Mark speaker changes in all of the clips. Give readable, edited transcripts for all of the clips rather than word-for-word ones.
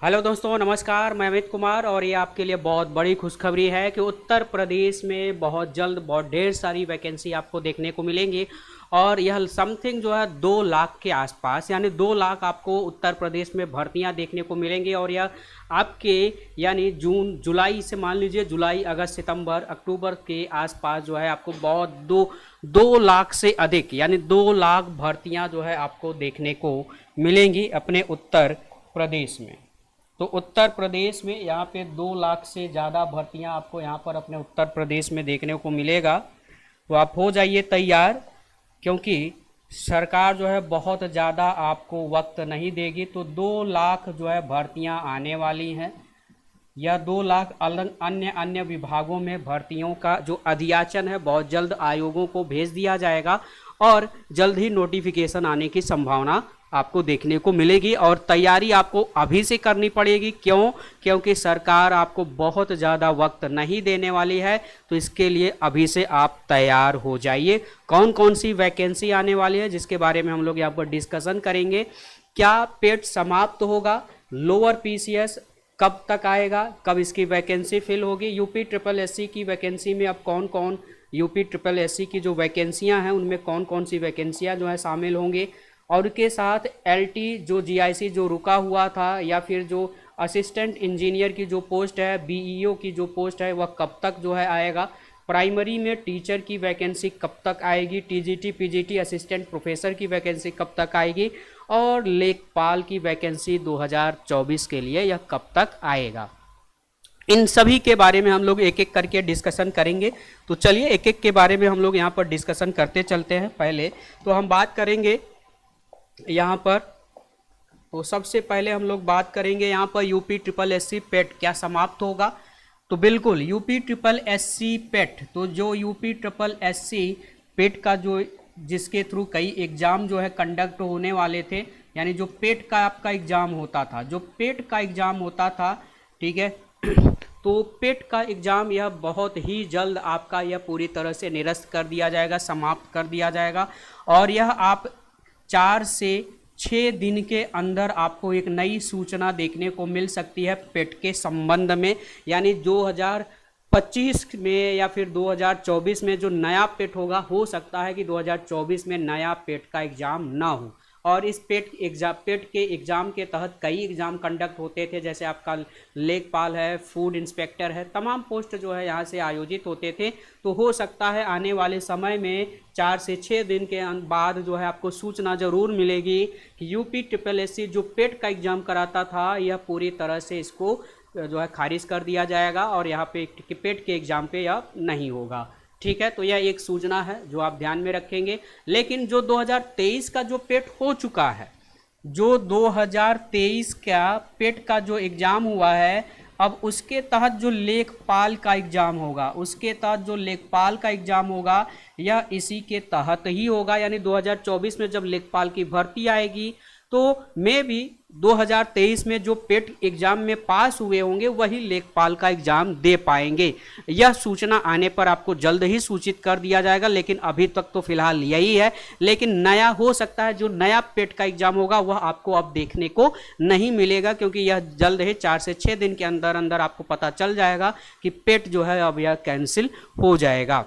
Speaker 1: Hello दोस्तों, नमस्कार। मैं अमित कुमार और ये आपके लिए बहुत बड़ी खुशखबरी है कि उत्तर प्रदेश में बहुत जल्द बहुत ढेर सारी वैकेंसी आपको देखने को मिलेंगी। और यह समथिंग जो है 2 लाख के आसपास, यानी 2 लाख आपको उत्तर प्रदेश में भर्तियां देखने को मिलेंगी। और यह आपके यानी जून जुलाई से मान लीजिए जुलाई अगस्त सितंबर अक्टूबर के आसपास जो है आपको बहुत दो लाख से अधिक यानी 2 लाख भर्तियां जो है आपको देखने को मिलेंगी अपने उत्तर प्रदेश में। तो उत्तर प्रदेश में यहाँ पे 2 लाख से ज़्यादा भर्तियाँ आपको यहाँ पर अपने उत्तर प्रदेश में देखने को मिलेगा। तो आप हो जाइए तैयार, क्योंकि सरकार जो है बहुत ज़्यादा आपको वक्त नहीं देगी। तो 2 लाख जो है भर्तियाँ आने वाली हैं। यह 2 लाख अन्य अन्य विभागों में भर्तियों का जो अधियाचन है बहुत जल्द आयोगों को भेज दिया जाएगा और जल्द ही नोटिफिकेशन आने की संभावना आपको देखने को मिलेगी। और तैयारी आपको अभी से करनी पड़ेगी। क्योंकि सरकार आपको बहुत ज़्यादा वक्त नहीं देने वाली है। तो इसके लिए अभी से आप तैयार हो जाइए। कौन कौन सी वैकेंसी आने वाली है जिसके बारे में हम लोग यहाँ पर डिस्कशन करेंगे। क्या पेट समाप्त होगा, लोअर पीसीएस कब तक आएगा, कब इसकी वैकेंसी फिल होगी, यूपी ट्रिपल एससी की वैकेंसी में अब कौन कौन यूपी ट्रिपल एससी की जो वैकेंसियां हैं उनमें कौन कौन सी वैकेंसियां जो है शामिल होंगे। और के साथ एलटी जो जीआईसी जो रुका हुआ था, या फिर जो असिस्टेंट इंजीनियर की जो पोस्ट है, बीईओ की जो पोस्ट है वह कब तक जो है आएगा। प्राइमरी में टीचर की वैकेंसी कब तक आएगी, टीजीटी पीजीटी असिस्टेंट प्रोफेसर की वैकेंसी कब तक आएगी, और लेखपाल की वैकेंसी 2024 के लिए यह कब तक आएगा। इन सभी के बारे में हम लोग एक एक करके डिस्कशन करेंगे। तो चलिए एक एक के बारे में हम लोग यहाँ पर डिस्कशन करते चलते हैं। पहले तो हम बात करेंगे यहाँ पर, तो सबसे पहले हम लोग बात करेंगे यहाँ पर यूपी ट्रिपल एससी पेट क्या समाप्त होगा। तो बिल्कुल यूपी ट्रिपल एससी पेट, तो जो यूपी ट्रिपल एससी पेट का जो जिसके थ्रू कई एग्ज़ाम जो है कंडक्ट होने वाले थे, यानी जो पेट का आपका एग्ज़ाम होता था, जो पेट का एग्ज़ाम होता था, ठीक है। तो पेट का एग्ज़ाम यह बहुत ही जल्द आपका यह पूरी तरह से निरस्त कर दिया जाएगा, समाप्त कर दिया जाएगा। और यह आप 4 से 6 दिन के अंदर आपको एक नई सूचना देखने को मिल सकती है पेट के संबंध में। यानी 2025 में या फिर 2024 में जो नया पेट होगा, हो सकता है कि 2024 में नया पेट का एग्ज़ाम ना हो। और इस पेट के एग्ज़ाम के तहत कई एग्ज़ाम कंडक्ट होते थे, जैसे आपका लेखपाल है, फूड इंस्पेक्टर है, तमाम पोस्ट जो है यहाँ से आयोजित होते थे। तो हो सकता है आने वाले समय में 4 से 6 दिन के बाद जो है आपको सूचना ज़रूर मिलेगी कि यूपी ट्रिपल एससी जो पेट का एग्ज़ाम कराता था यह पूरी तरह से इसको जो है खारिज कर दिया जाएगा और यहाँ पे पेट के एग्ज़ाम पे यह नहीं होगा। ठीक है, तो यह एक सूचना है जो आप ध्यान में रखेंगे। लेकिन जो 2023 का जो पेट हो चुका है, जो 2023 का पेट का जो एग्ज़ाम हुआ है, अब उसके तहत जो लेखपाल का एग्ज़ाम होगा, उसके तहत जो लेखपाल का एग्ज़ाम होगा यह इसी के तहत ही होगा। यानी 2024 में जब लेखपाल की भर्ती आएगी तो मे भी 2023 में जो पेट एग्ज़ाम में पास हुए होंगे वही लेखपाल का एग्ज़ाम दे पाएंगे। यह सूचना आने पर आपको जल्द ही सूचित कर दिया जाएगा, लेकिन अभी तक तो फिलहाल यही है। लेकिन नया हो सकता है, जो नया पेट का एग्ज़ाम होगा वह आपको अब देखने को नहीं मिलेगा, क्योंकि यह जल्द ही 4 से 6 दिन के अंदर अंदर आपको पता चल जाएगा कि पेट जो है अब यह कैंसिल हो जाएगा।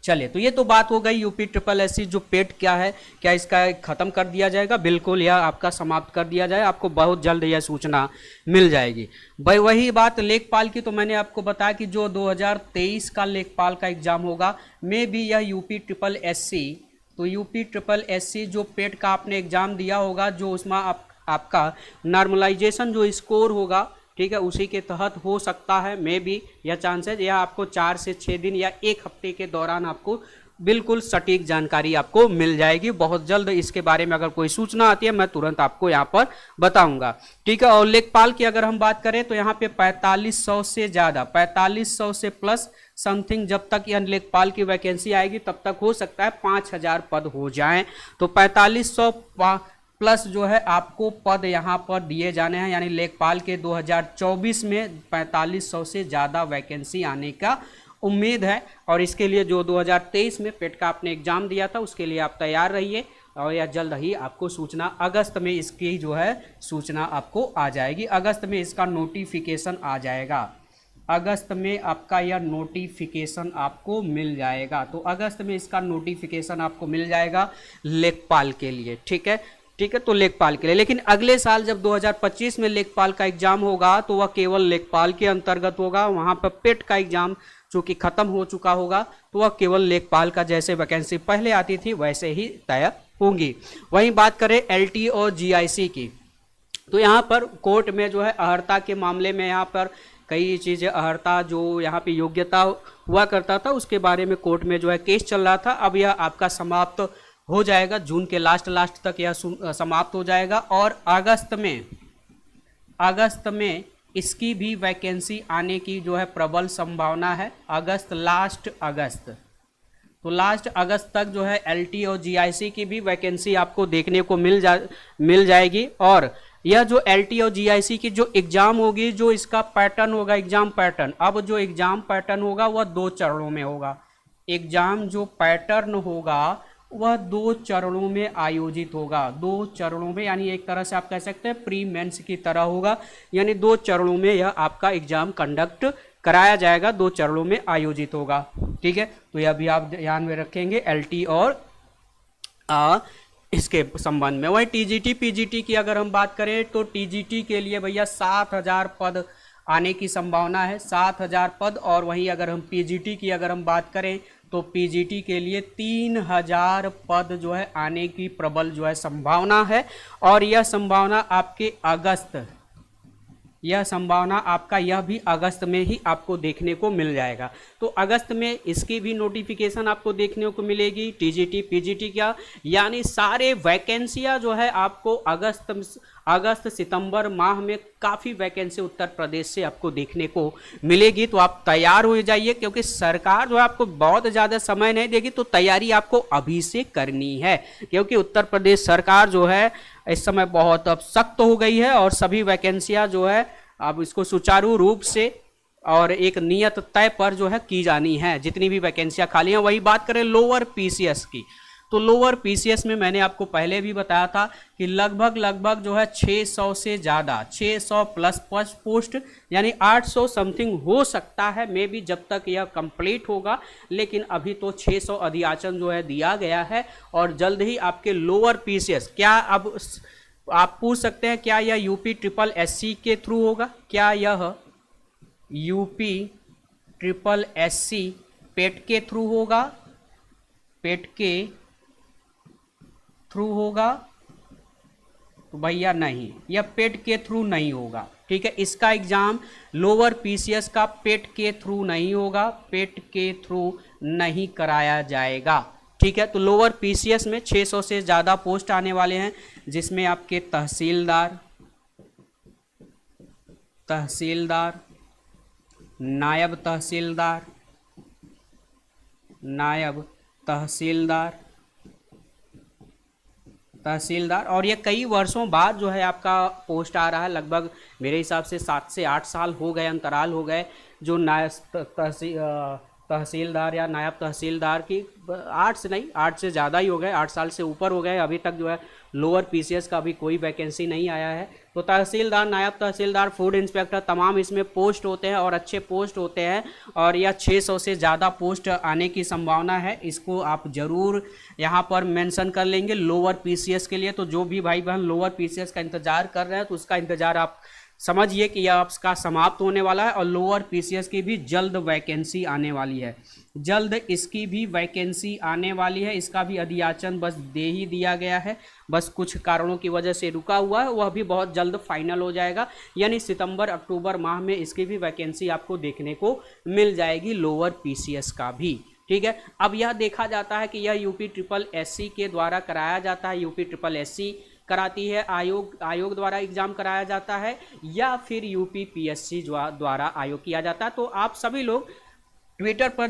Speaker 1: चलिए, तो ये तो बात हो गई यूपी ट्रिपल एससी जो पेट क्या है, क्या इसका ख़त्म कर दिया जाएगा। बिल्कुल, यह आपका समाप्त कर दिया जाए, आपको बहुत जल्द यह सूचना मिल जाएगी। भाई वही बात लेखपाल की, तो मैंने आपको बताया कि जो 2023 का लेखपाल का एग्ज़ाम होगा मे भी यह यूपी ट्रिपल एससी, तो यूपी ट्रिपल एससी जो पेट का आपने एग्ज़ाम दिया होगा, जो उसमें आपका नॉर्मलाइजेशन जो स्कोर होगा, ठीक है, उसी के तहत हो सकता है मे बी यह चांसेस। यह आपको 4 से 6 दिन या 1 हफ्ते के दौरान आपको बिल्कुल सटीक जानकारी आपको मिल जाएगी। बहुत जल्द इसके बारे में अगर कोई सूचना आती है मैं तुरंत आपको यहाँ पर बताऊंगा। ठीक है, और लेखपाल की अगर हम बात करें तो यहाँ पे 4500 से ज़्यादा, 4500 से प्लस समथिंग जब तक यह लेखपाल की वैकेंसी आएगी तब तक हो सकता है 5000 पद हो जाएं। तो 4500 प्लस जो है आपको पद यहाँ पर दिए जाने हैं। यानी लेखपाल के 2024 में 4500 से ज़्यादा वैकेंसी आने का उम्मीद है। और इसके लिए जो 2023 में पेट का आपने एग्ज़ाम दिया था उसके लिए आप तैयार रहिए। और यह जल्द ही आपको सूचना अगस्त में इसकी जो है सूचना आपको आ जाएगी। अगस्त में इसका नोटिफिकेशन आ जाएगा, अगस्त में आपका यह नोटिफिकेशन आपको मिल जाएगा। तो अगस्त में इसका नोटिफिकेशन आपको मिल जाएगा लेखपाल के लिए, ठीक है, ठीक है। तो लेखपाल के लिए, लेकिन अगले साल जब 2025 में लेखपाल का एग्जाम होगा तो वह केवल लेखपाल के अंतर्गत होगा। वहां पर पेट का एग्जाम चूंकि खत्म हो चुका होगा तो वह केवल लेखपाल का जैसे वैकेंसी पहले आती थी वैसे ही तय होंगी। वहीं बात करें एलटी और जीआईसी की, तो यहाँ पर कोर्ट में जो है अहर्ता के मामले में यहाँ पर कई चीज़ें, अहर्ता जो यहाँ पे योग्यता हुआ करता था उसके बारे में कोर्ट में जो है केस चल रहा था। अब यह आपका समाप्त हो जाएगा, जून के लास्ट तक यह समाप्त हो जाएगा और अगस्त में इसकी भी वैकेंसी आने की जो है प्रबल संभावना है। लास्ट अगस्त तक जो है एलटी और जीआईसी की भी वैकेंसी आपको देखने को मिल जाएगी। और यह जो एलटी और जीआईसी की जो एग्जाम होगी, जो इसका पैटर्न होगा, एग्जाम पैटर्न, अब जो एग्जाम पैटर्न होगा वह 2 चरणों में होगा। एग्जाम जो पैटर्न होगा वह 2 चरणों में आयोजित होगा, 2 चरणों में, यानी एक तरह से आप कह सकते हैं प्री मेंस की तरह होगा, यानी 2 चरणों में यह आपका एग्जाम कंडक्ट कराया जाएगा, 2 चरणों में आयोजित होगा, ठीक है। तो यह भी आप ध्यान में रखेंगे एलटी और इसके संबंध में। वही टीजीटी पीजीटी की अगर हम बात करें तो टीजीटी के लिए भैया 7000 पद आने की संभावना है, 7000 पद। और वहीं अगर हम पीजीटी की अगर हम बात करें तो पीजीटी के लिए 3000 पद जो है आने की प्रबल जो है संभावना है। और यह संभावना आपके यह भी अगस्त में ही आपको देखने को मिल जाएगा। तो अगस्त में इसकी भी नोटिफिकेशन आपको देखने को मिलेगी, टीजीटी पीजीटी क्या, यानी सारे वैकेंसियां जो है आपको अगस्त सितंबर माह में काफ़ी वैकेंसी उत्तर प्रदेश से आपको देखने को मिलेगी। तो आप तैयार हो जाइए, क्योंकि सरकार जो है आपको बहुत ज़्यादा समय नहीं देगी, तो तैयारी आपको अभी से करनी है, क्योंकि उत्तर प्रदेश सरकार जो है इस समय बहुत अब सख्त हो गई है और सभी वैकेंसियां जो है अब इसको सुचारू रूप से और एक नियत तय पर जो है की जानी है, जितनी भी वैकेंसियां खाली हैं। वही बात करें लोअर पीसीएस की, तो लोअर पीसीएस में मैंने आपको पहले भी बताया था कि लगभग जो है 600 से ज़्यादा, 600 प्लस पोस्ट, यानी 800 समथिंग हो सकता है मे बी जब तक यह कंप्लीट होगा, लेकिन अभी तो 600 अधियाचन जो है दिया गया है। और जल्द ही आपके लोअर पीसीएस, क्या अब आप पूछ सकते हैं क्या यह यूपी ट्रिपल एससी के थ्रू होगा, क्या यह यूपी ट्रिपल एससी पेट के थ्रू होगा, पेट के थ्रू होगा? तो भैया नहीं, यह पेट के थ्रू नहीं होगा, ठीक है। इसका एग्जाम लोअर पीसीएस का पेट के थ्रू नहीं होगा, पेट के थ्रू नहीं कराया जाएगा, ठीक है। तो लोअर पीसीएस में 600 से ज़्यादा पोस्ट आने वाले हैं, जिसमें आपके तहसीलदार, नायब तहसीलदार, और ये कई वर्षों बाद जो है आपका पोस्ट आ रहा है। लगभग मेरे हिसाब से 7 से 8 साल हो गए, अंतराल हो गए जो तहसीलदार या नायब तहसीलदार की, 8 से ज़्यादा ही हो गए, 8 साल से ऊपर हो गए। अभी तक जो है लोअर पीसीएस का भी कोई वैकेंसी नहीं आया है। तो तहसीलदार, नायब तहसीलदार, फूड इंस्पेक्टर, तमाम इसमें पोस्ट होते हैं और अच्छे पोस्ट होते हैं, और यह 600 से ज़्यादा पोस्ट आने की संभावना है। इसको आप ज़रूर यहाँ पर मेंशन कर लेंगे लोअर पीसीएस के लिए। तो जो भी भाई बहन लोअर पीसीएस का इंतज़ार कर रहे हैं तो उसका इंतज़ार आप समझिए कि यह आपका समाप्त होने वाला है। और लोअर पीसीएस की भी जल्द वैकेंसी आने वाली है, जल्द इसकी भी वैकेंसी आने वाली है। इसका भी अधियाचन बस दे ही दिया गया है, बस कुछ कारणों की वजह से रुका हुआ है, वह भी बहुत जल्द फाइनल हो जाएगा, यानी सितंबर अक्टूबर माह में इसकी भी वैकेंसी आपको देखने को मिल जाएगी, लोअर पीसीएस का भी, ठीक है। अब यह देखा जाता है कि यह यूपी ट्रिपल एससी के द्वारा कराया जाता है, यूपी ट्रिपल एससी कराती है, आयोग द्वारा एग्जाम कराया जाता है, या फिर यूपी पीएससी द्वारा आयोग किया जाता है। तो आप सभी लोग ट्विटर पर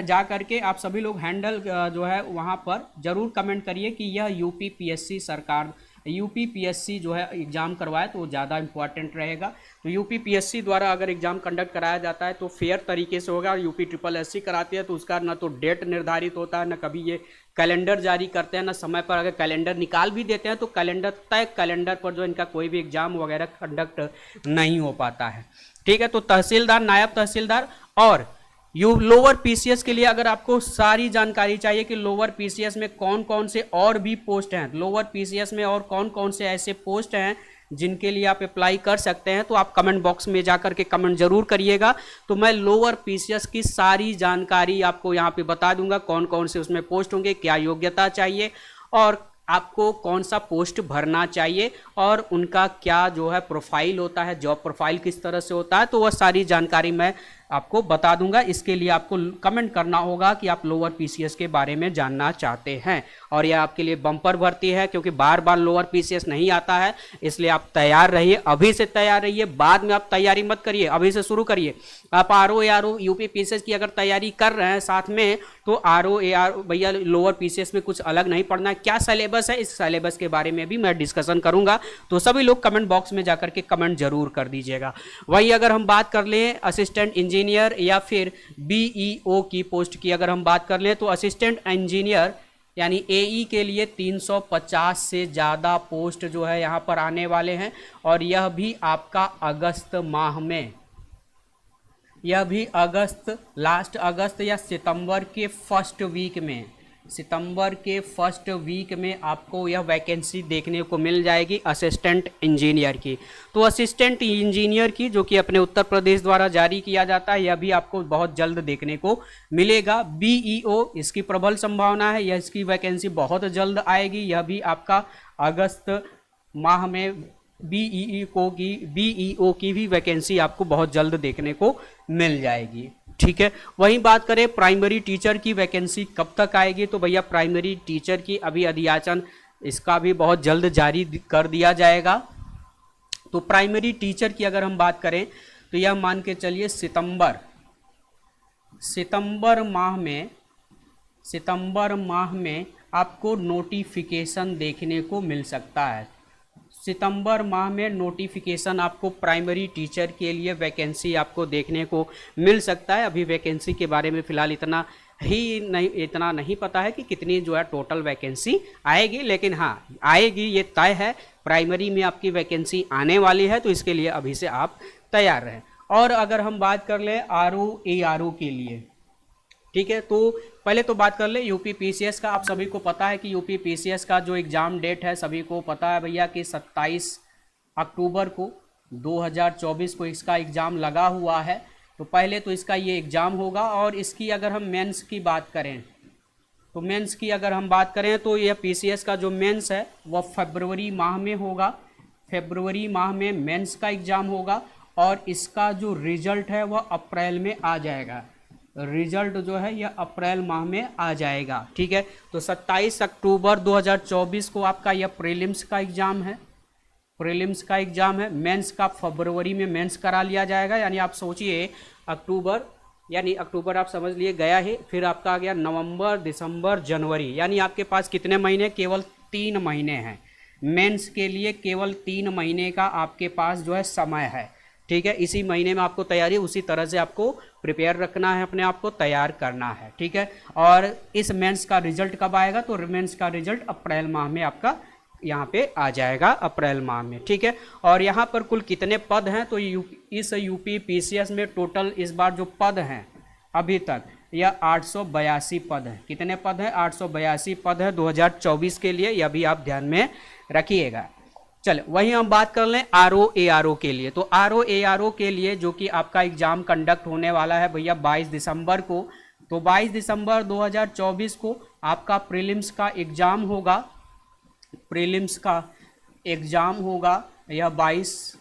Speaker 1: जा करके आप सभी लोग हैंडल जो है वहाँ पर जरूर कमेंट करिए कि यह यूपी पीएससी सरकार यूपीपीएससी जो है एग्ज़ाम करवाए तो वो ज़्यादा इंपॉर्टेंट रहेगा। तो यूपीपीएससी द्वारा अगर एग्ज़ाम कंडक्ट कराया जाता है तो फेयर तरीके से होगा, और यूपी ट्रिपल एससी कराती है तो उसका ना तो डेट निर्धारित होता है, ना कभी ये कैलेंडर जारी करते हैं, ना समय पर। अगर कैलेंडर निकाल भी देते हैं तो कैलेंडर तय कैलेंडर पर जो इनका कोई भी एग्ज़ाम वगैरह कंडक्ट नहीं हो पाता है। ठीक है, तो तहसीलदार, नायब तहसीलदार और लोअर पीसीएस के लिए अगर आपको सारी जानकारी चाहिए कि लोअर पीसीएस में कौन कौन से और भी पोस्ट हैं, लोअर पीसीएस में और कौन कौन से ऐसे पोस्ट हैं जिनके लिए आप अप्लाई कर सकते हैं, तो आप कमेंट बॉक्स में जाकर के कमेंट जरूर करिएगा। तो मैं लोअर पीसीएस की सारी जानकारी आपको यहाँ पे बता दूंगा, कौन कौन से उसमें पोस्ट होंगे, क्या योग्यता चाहिए और आपको कौन सा पोस्ट भरना चाहिए और उनका क्या जो है प्रोफाइल होता है, जॉब प्रोफाइल किस तरह से होता है, तो वह सारी जानकारी मैं आपको बता दूंगा। इसके लिए आपको कमेंट करना होगा कि आप लोअर पीसीएस के बारे में जानना चाहते हैं, और यह आपके लिए बम्पर भर्ती है क्योंकि बार बार लोअर पीसीएस नहीं आता है, इसलिए आप तैयार रहिए, अभी से तैयार रहिए, बाद में आप तैयारी मत करिए, अभी से शुरू करिए। आप आरओ एआरओ यूपी पीसीएस की अगर तैयारी कर रहे हैं साथ में, तो आरओ एआरओ भैया लोअर पीसीएस में कुछ अलग नहीं पढ़ना है। क्या सिलेबस है, इस सिलेबस के बारे में भी मैं डिस्कशन करूंगा, तो सभी लोग कमेंट बॉक्स में जाकर के कमेंट जरूर कर दीजिएगा। वही अगर हम बात कर लें असिस्टेंट इंजीनियर या फिर बीईओ की पोस्ट की अगर हम बात कर लें, तो असिस्टेंट इंजीनियर यानी एई के लिए 350 से ज़्यादा पोस्ट जो है यहाँ पर आने वाले हैं, और यह भी आपका अगस्त माह में, यह भी अगस्त, लास्ट अगस्त या सितंबर के फर्स्ट वीक में, सितंबर के फर्स्ट वीक में आपको यह वैकेंसी देखने को मिल जाएगी असिस्टेंट इंजीनियर की। तो असिस्टेंट इंजीनियर की जो कि अपने उत्तर प्रदेश द्वारा जारी किया जाता है, यह भी आपको बहुत जल्द देखने को मिलेगा। बीईओ, इसकी प्रबल संभावना है, यह इसकी वैकेंसी बहुत जल्द आएगी, यह भी आपका अगस्त माह में बीईओ की भी वैकेंसी आपको बहुत जल्द देखने को मिल जाएगी। ठीक है, वहीं बात करें प्राइमरी टीचर की वैकेंसी कब तक आएगी, तो भैया प्राइमरी टीचर की अभी अधियाचन इसका भी बहुत जल्द जारी कर दिया जाएगा। तो प्राइमरी टीचर की अगर हम बात करें तो यह मान के चलिए सितंबर माह में आपको नोटिफिकेशन देखने को मिल सकता है। सितंबर माह में नोटिफिकेशन आपको प्राइमरी टीचर के लिए वैकेंसी आपको देखने को मिल सकता है। अभी वैकेंसी के बारे में फ़िलहाल इतना नहीं पता है कि कितनी जो है टोटल वैकेंसी आएगी, लेकिन हाँ आएगी, ये तय है, प्राइमरी में आपकी वैकेंसी आने वाली है, तो इसके लिए अभी से आप तैयार रहें। और अगर हम बात कर लें आरओ एआरओ के लिए, ठीक है, तो पहले तो बात कर ले यूपी पीसीएस का। आप सभी को पता है कि यूपी पीसीएस का जो एग्ज़ाम डेट है सभी को पता है भैया कि 27 अक्टूबर को 2024 को इसका एग्ज़ाम लगा हुआ है। तो पहले तो इसका ये एग्ज़ाम होगा, और इसकी अगर हम मेंस की बात करें तो मेंस की अगर हम बात करें तो यह पीसीएस का जो मेंस है वह फरवरी माह में होगा, फरवरी माह में मेंस का एग्ज़ाम होगा, और इसका जो रिजल्ट है वह अप्रैल में आ जाएगा। रिजल्ट जो है यह अप्रैल माह में आ जाएगा। ठीक है, तो 27 अक्टूबर 2024 को आपका यह प्रीलिम्स का एग्ज़ाम है, प्रीलिम्स का एग्ज़ाम है। मेंस का फरवरी में मेंस करा लिया जाएगा, यानी आप सोचिए अक्टूबर, यानी अक्टूबर आप समझ लिए गया है, फिर आपका आ गया नवंबर, दिसंबर, जनवरी, यानी आपके पास कितने महीने, केवल 3 महीने हैं। मेंस के लिए केवल 3 महीने का आपके पास जो है समय है। ठीक है, इसी महीने में आपको तैयारी उसी तरह से आपको प्रिपेयर रखना है, अपने आप को तैयार करना है। ठीक है, और इस मेंस का रिजल्ट कब आएगा, तो मेंस का रिजल्ट अप्रैल माह में आपका यहाँ पे आ जाएगा, अप्रैल माह में। ठीक है, और यहाँ पर कुल कितने पद हैं, तो इस यूपी पीसीएस में टोटल इस बार जो पद हैं अभी तक यह 882 पद हैं। कितने पद हैं, 882 पद है 2024 के लिए, यह भी आप ध्यान में रखिएगा। चलो वहीं हम बात कर लें आरओ एआरओ के लिए। तो आरओ एआरओ के लिए जो कि आपका एग्ज़ाम कंडक्ट होने वाला है भैया 22 दिसंबर को, तो 22 दिसंबर 2024 को आपका प्रीलिम्स का एग्ज़ाम होगा, प्रीलिम्स का एग्ज़ाम होगा यह 22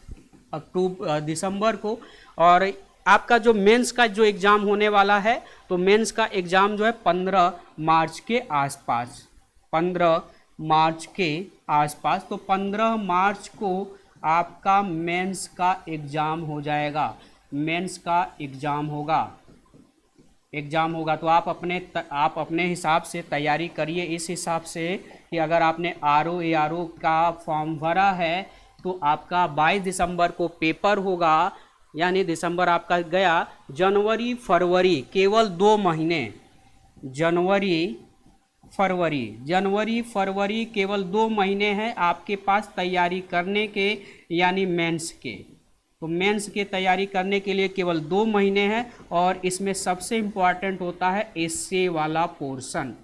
Speaker 1: दिसंबर को। और आपका जो मेंस का जो एग्ज़ाम होने वाला है, तो मेंस का एग्ज़ाम जो है 15 मार्च के आसपास, 15 मार्च के आसपास, तो 15 मार्च को आपका मेंस का एग्ज़ाम हो जाएगा, मेंस का एग्ज़ाम होगा। एग्ज़ाम होगा। तो आप अपने हिसाब से तैयारी करिए, इस हिसाब से कि अगर आपने RO ARO का फॉर्म भरा है तो आपका 22 दिसंबर को पेपर होगा, यानी दिसंबर आपका गया, जनवरी फरवरी केवल 2 महीने, जनवरी फरवरी केवल 2 महीने हैं आपके पास तैयारी करने के, यानी मेंस के। तो मेंस की तैयारी करने के लिए केवल 2 महीने हैं, और इसमें सबसे इम्पॉर्टेंट होता है एस्से वाला पोर्शन।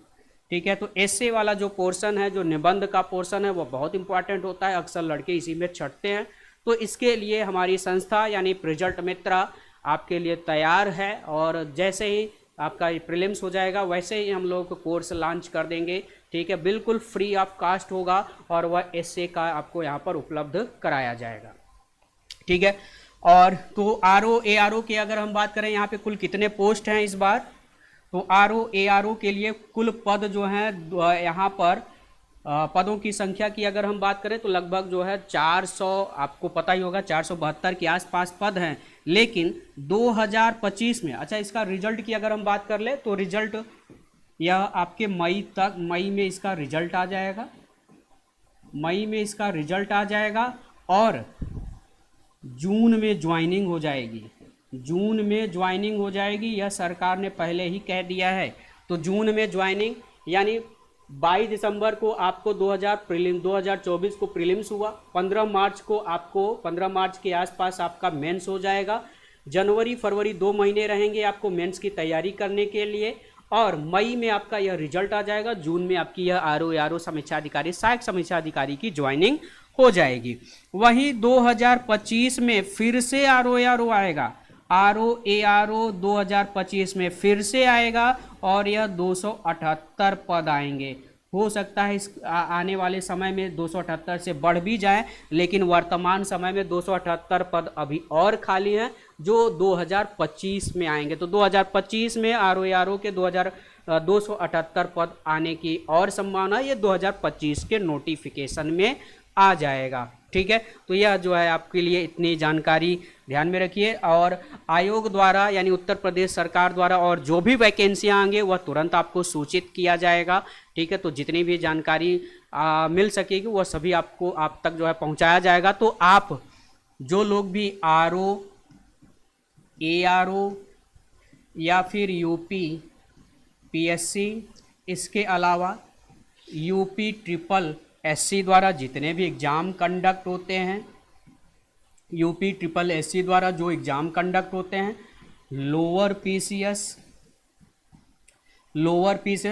Speaker 1: ठीक है, तो एस्से वाला जो पोर्शन है, जो निबंध का पोर्शन है, वो बहुत इंपॉर्टेंट होता है, अक्सर लड़के इसी में छटते हैं। तो इसके लिए हमारी संस्था यानी रिजल्ट मित्रा आपके लिए तैयार है, और जैसे ही आपका प्रीलिम्स हो जाएगा वैसे ही हम लोग कोर्स लॉन्च कर देंगे। ठीक है, बिल्कुल फ्री ऑफ कास्ट होगा, और वह एस्से का आपको यहाँ पर उपलब्ध कराया जाएगा। ठीक है, और तो RO ARO की अगर हम बात करें, यहाँ पे कुल कितने पोस्ट हैं इस बार, तो RO ARO के लिए कुल पद जो हैं यहाँ पर पदों की संख्या की अगर हम बात करें तो लगभग जो है 400, आपको पता ही होगा 472 के आसपास पद हैं। लेकिन 2025 में, अच्छा इसका रिजल्ट की अगर हम बात कर ले तो रिजल्ट यह आपके मई में इसका रिजल्ट आ जाएगा, मई में इसका रिजल्ट आ जाएगा, और जून में ज्वाइनिंग हो जाएगी, जून में ज्वाइनिंग हो जाएगी, यह सरकार ने पहले ही कह दिया है। तो जून में ज्वाइनिंग, यानी 22 दिसंबर को आपको 2024 को प्रीलिम्स हुआ, 15 मार्च के आसपास आपका मेंस हो जाएगा, जनवरी फरवरी 2 महीने रहेंगे आपको मेंस की तैयारी करने के लिए, और मई में आपका यह रिजल्ट आ जाएगा, जून में आपकी यह RO समीक्षा अधिकारी, सहायक समीक्षा अधिकारी की ज्वाइनिंग हो जाएगी। वहीं 2025 में फिर से RO आएगा, RO 2025 में फिर से आएगा, और यह 278 पद आएंगे। हो सकता है इस आने वाले समय में 278 से बढ़ भी जाए, लेकिन वर्तमान समय में 278 पद अभी और खाली हैं जो 2025 में आएंगे। तो 2025 में RO के 278 पद आने की और संभावना, ये 2025 के नोटिफिकेशन में आ जाएगा। ठीक है, तो यह जो है आपके लिए इतनी जानकारी ध्यान में रखिए, और आयोग द्वारा यानी उत्तर प्रदेश सरकार द्वारा और जो भी वैकेंसियां आएंगे वह तुरंत आपको सूचित किया जाएगा। ठीक है, तो जितनी भी जानकारी मिल सकेगी वह सभी आपको आप तक जो है पहुंचाया जाएगा। तो आप जो लोग भी RO ARO या फिर UPPSC, इसके अलावा UPSSC द्वारा जितने भी एग्ज़ाम कंडक्ट होते हैं, UPSSC द्वारा जो एग्ज़ाम कंडक्ट होते हैं, लोअर PCS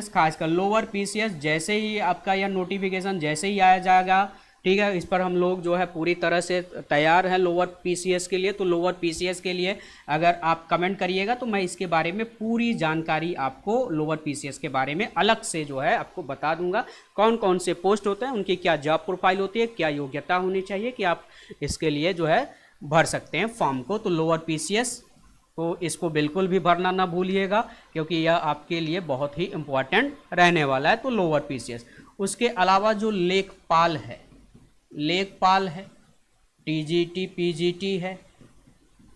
Speaker 1: खासकर लोअर PCS, जैसे ही आपका यह नोटिफिकेशन जैसे ही आया जाएगा, ठीक है, इस पर हम लोग जो है पूरी तरह से तैयार हैं लोअर PCS के लिए। तो लोअर PCS के लिए अगर आप कमेंट करिएगा तो मैं इसके बारे में पूरी जानकारी आपको लोअर PCS के बारे में अलग से जो है आपको बता दूंगा, कौन कौन से पोस्ट होते हैं, उनकी क्या जॉब प्रोफाइल होती है, क्या योग्यता होनी चाहिए कि आप इसके लिए जो है भर सकते हैं फॉर्म को। तो लोअर PCS, तो इसको बिल्कुल भी भरना ना भूलिएगा, क्योंकि यह आपके लिए बहुत ही इम्पोर्टेंट रहने वाला है। तो लोअर PCS, उसके अलावा जो लेखपाल है,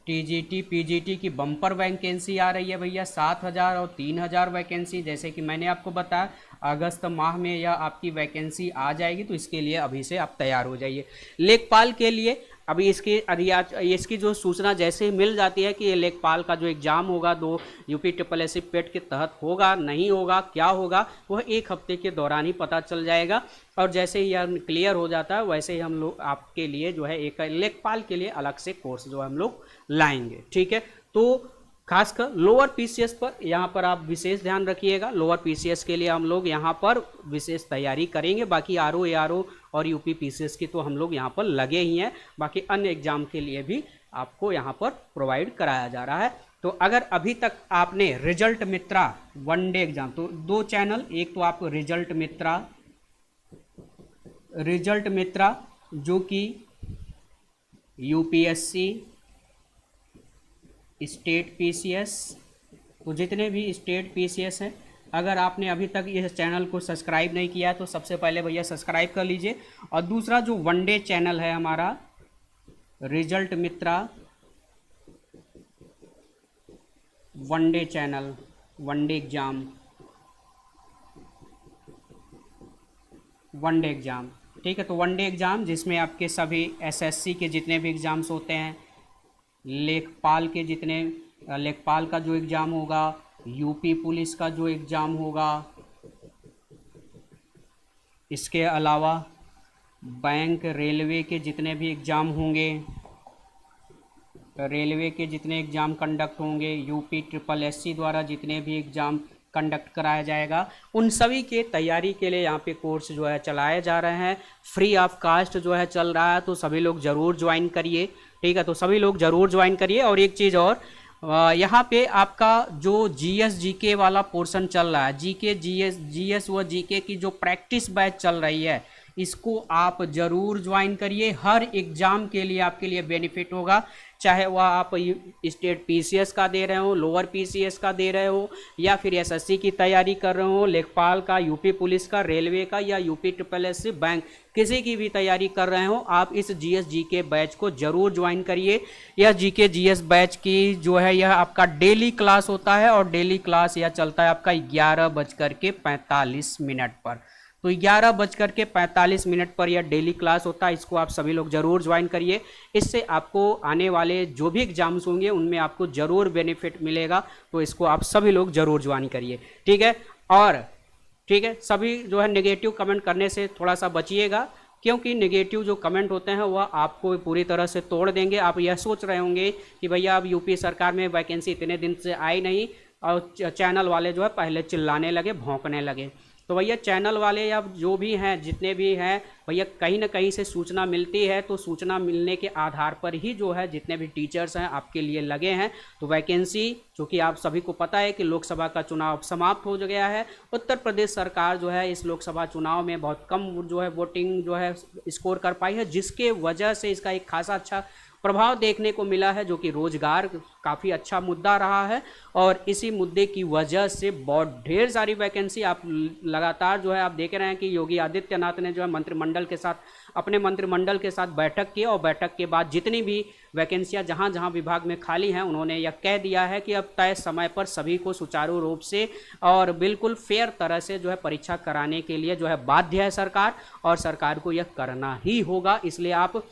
Speaker 1: TGT PGT की बम्पर वैकेंसी आ रही है भैया, 7,000 और 3,000 वैकेंसी। जैसे कि मैंने आपको बताया अगस्त माह में यह आपकी वैकेंसी आ जाएगी, तो इसके लिए अभी से आप तैयार हो जाइए। लेखपाल के लिए अभी इसकी जो सूचना जैसे ही मिल जाती है कि ये लेखपाल का जो एग्ज़ाम होगा 2 UPSSC पेट के तहत होगा नहीं होगा क्या होगा, वह 1 हफ्ते के दौरान ही पता चल जाएगा। और जैसे ही यह क्लियर हो जाता है वैसे ही हम लोग आपके लिए जो है एक लेखपाल के लिए अलग से कोर्स जो हम लोग लाएंगे। ठीक है, तो खासकर लोअर PCS पर यहाँ पर आप विशेष ध्यान रखिएगा। लोअर PCS के लिए हम लोग यहाँ पर विशेष तैयारी करेंगे। बाकी RO ARO और UPPCS की तो हम लोग यहाँ पर लगे ही हैं, बाकी अन्य एग्जाम के लिए भी आपको यहाँ पर प्रोवाइड कराया जा रहा है। तो अगर अभी तक आपने रिजल्ट मित्रा वनडे एग्जाम, तो 2 चैनल, एक तो आप रिजल्ट मित्रा जो कि UPSC स्टेट PCS, तो जितने भी स्टेट PCS हैं, अगर आपने अभी तक इस चैनल को सब्सक्राइब नहीं किया तो सबसे पहले भैया सब्सक्राइब कर लीजिए। और दूसरा जो वनडे चैनल है हमारा result Mitra one day channel, one day exam, one day exam, ठीक है। तो वनडे एग्ज़ाम जिसमें आपके सभी एसएससी के जितने भी एग्ज़ाम्स होते हैं, लेखपाल के जितने, लेखपाल का जो एग्ज़ाम होगा, यूपी पुलिस का जो एग्ज़ाम होगा, इसके अलावा बैंक रेलवे के जितने भी एग्ज़ाम होंगे, रेलवे के जितने एग्ज़ाम कंडक्ट होंगे, यूपी ट्रिपल एससी द्वारा जितने भी एग्ज़ाम कंडक्ट कराया जाएगा, उन सभी के तैयारी के लिए यहाँ पे कोर्स जो है चलाए जा रहे हैं। फ्री ऑफ कास्ट जो है चल रहा है, तो सभी लोग ज़रूर ज्वाइन करिए, ठीक है। तो सभी लोग ज़रूर ज्वाइन करिए। और एक चीज़ और, यहाँ पे आपका जो जीएस जीके वाला पोर्शन चल रहा है, जीके जीएस व जीके की जो प्रैक्टिस बैच चल रही है, इसको आप ज़रूर ज्वाइन करिए। हर एग्ज़ाम के लिए आपके लिए बेनिफिट होगा, चाहे वह आप स्टेट पीसीएस का दे रहे हो, लोअर पीसीएस का दे रहे हो, या फिर एसएससी की तैयारी कर रहे हो, लेखपाल का, यूपी पुलिस का, रेलवे का, या यूपी ट्रिपल एससी बैंक, किसी की भी तैयारी कर रहे हो, आप इस जीएस जीके बैच को ज़रूर ज्वाइन करिए। यह जीके जीएस बैच की जो है यह आपका डेली क्लास होता है, और डेली क्लास यह चलता है आपका 11:45 पर। तो 11:45 पर यह डेली क्लास होता है, इसको आप सभी लोग ज़रूर ज्वाइन करिए। इससे आपको आने वाले जो भी एग्जाम्स होंगे उनमें आपको ज़रूर बेनिफिट मिलेगा, तो इसको आप सभी लोग ज़रूर ज्वाइन करिए, ठीक है। और ठीक है, सभी जो है नेगेटिव कमेंट करने से थोड़ा सा बचिएगा, क्योंकि नेगेटिव जो कमेंट होते हैं वह आपको पूरी तरह से तोड़ देंगे। आप यह सोच रहे होंगे कि भैया अब यूपी सरकार में वैकेंसी इतने दिन से आई नहीं, और चैनल वाले जो है पहले चिल्लाने लगे, भौंकने लगे। तो भैया चैनल वाले या जो भी हैं, जितने भी हैं भैया, कहीं ना कहीं से सूचना मिलती है, तो सूचना मिलने के आधार पर ही जो है जितने भी टीचर्स हैं आपके लिए लगे हैं। तो वैकेंसी, चूँकि आप सभी को पता है कि लोकसभा का चुनाव समाप्त हो गया है, उत्तर प्रदेश सरकार जो है इस लोकसभा चुनाव में बहुत कम जो है वोटिंग जो है स्कोर कर पाई है, जिसके वजह से इसका एक खासा अच्छा प्रभाव देखने को मिला है, जो कि रोजगार काफ़ी अच्छा मुद्दा रहा है। और इसी मुद्दे की वजह से बहुत ढेर सारी वैकेंसी आप लगातार जो है आप देख रहे हैं कि योगी आदित्यनाथ ने जो है मंत्रिमंडल के साथ, अपने मंत्रिमंडल के साथ बैठक की, और बैठक के बाद जितनी भी वैकेंसियां जहां जहां विभाग में खाली हैं, उन्होंने यह कह दिया है कि अब तय समय पर सभी को सुचारू रूप से और बिल्कुल फेयर तरह से जो है परीक्षा कराने के लिए जो है बाध्य है सरकार, और सरकार को यह करना ही होगा। इसलिए आप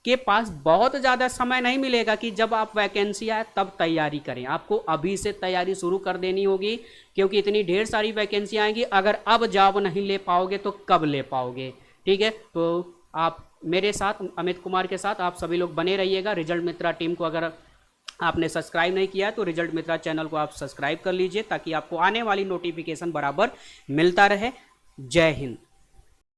Speaker 1: के पास बहुत ज़्यादा समय नहीं मिलेगा कि जब आप वैकेंसी आए तब तैयारी करें, आपको अभी से तैयारी शुरू कर देनी होगी, क्योंकि इतनी ढेर सारी वैकेंसी आएंगी। अगर अब जॉब नहीं ले पाओगे तो कब ले पाओगे, ठीक है। तो आप मेरे साथ, अमित कुमार के साथ आप सभी लोग बने रहिएगा। रिजल्ट मित्रा टीम को अगर आपने सब्सक्राइब नहीं किया है तो रिजल्ट मित्रा चैनल को आप सब्सक्राइब कर लीजिए, ताकि आपको आने वाली नोटिफिकेशन बराबर मिलता रहे। जय हिंद।